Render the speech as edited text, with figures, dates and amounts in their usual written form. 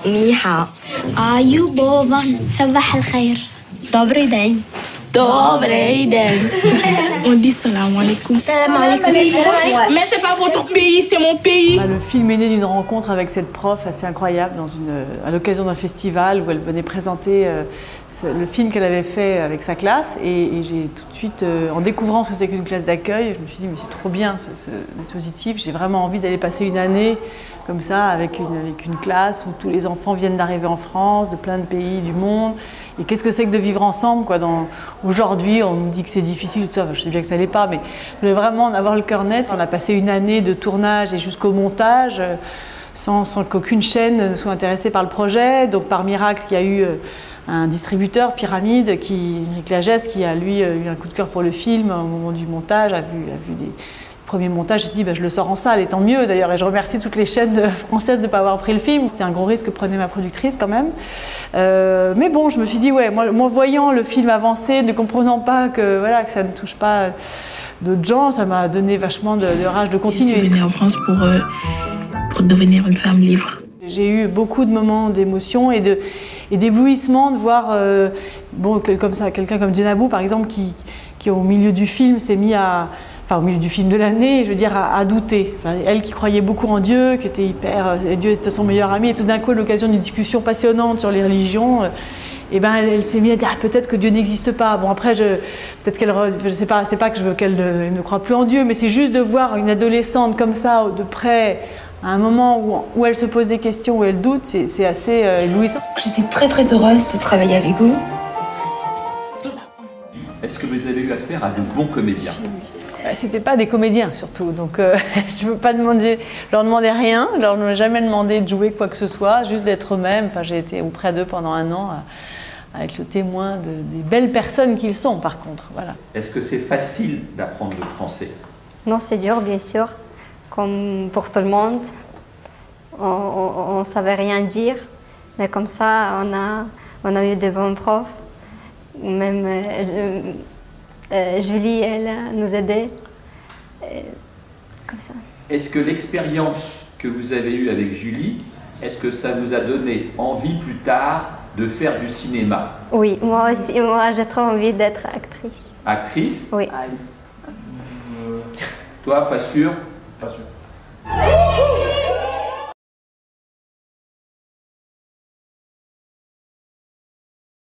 Ni hao. Ayubovan. Sabah al-khair. Dobry dzień. Dobry dzień. On dit salam alaikum. Salam alaikum. Mais c'est pas votre pays, c'est mon pays. Le film est né d'une rencontre avec cette prof assez incroyable à l'occasion d'un festival où elle venait présenter le film qu'elle avait fait avec sa classe et j'ai tout de suite, en découvrant ce que c'est qu'une classe d'accueil, je me suis dit mais c'est trop bien ce dispositif, j'ai vraiment envie d'aller passer une année comme ça avec une classe où tous les enfants viennent d'arriver en France, de plein de pays du monde. Et qu'est-ce que c'est que de vivre ensemble quoi, aujourd'hui, on nous dit que c'est difficile, tout ça. Enfin, je sais bien que ça l'est pas, mais je voulais vraiment en avoir le cœur net. On a passé une année de tournage et jusqu'au montage sans qu'aucune chaîne ne soit intéressée par le projet. Donc par miracle, il y a eu un distributeur, Pyramide, Eric Lagesse, qui a lui eu un coup de cœur pour le film au moment du montage, a vu des premiers montages, j'ai dit je le sors en salle, et tant mieux d'ailleurs, et je remercie toutes les chaînes françaises de ne pas avoir pris le film. C'était un gros risque que prenait ma productrice quand même. Mais bon, je me suis dit, ouais, moi voyant le film avancer, ne comprenant pas que, voilà, que ça ne touche pas d'autres gens, ça m'a donné vachement de rage de continuer. Je suis venue en France pour devenir une femme libre. J'ai eu beaucoup de moments d'émotion et d'éblouissement de voir comme ça, quelqu'un comme Djenabou par exemple qui au milieu du film s'est mis au milieu du film de l'année, je veux dire, à douter. Enfin, elle qui croyait beaucoup en Dieu, qui était Dieu était son meilleur ami, et tout d'un coup, à l'occasion d'une discussion passionnante sur les religions, elle s'est mise à dire peut-être que Dieu n'existe pas. Bon après, peut-être qu'elle, je sais pas, c'est pas que je veux qu'elle ne croie plus en Dieu, mais c'est juste de voir une adolescente comme ça, de près, à un moment où elle se pose des questions, où elle doute, c'est assez éblouissant. J'étais très heureuse de travailler avec vous. Est-ce que vous avez eu affaire à de bons comédiens? C'était pas des comédiens surtout, donc je ne peux pas leur demander rien, je leur ai jamais demandé de jouer quoi que ce soit, juste d'être eux-mêmes. Enfin, j'ai été auprès d'eux pendant un an à être le témoin des belles personnes qu'ils sont par contre. Voilà. Est-ce que c'est facile d'apprendre le français? Non, c'est dur bien sûr, comme pour tout le monde. On ne savait rien dire, mais comme ça on a eu de bons profs. Même Julie, elle nous aidait, comme ça. Est-ce que l'expérience que vous avez eue avec Julie, est-ce que ça vous a donné envie plus tard de faire du cinéma? Oui, moi aussi, moi j'ai trop envie d'être actrice. Actrice? Oui. Toi, pas sûr? Pas sûr.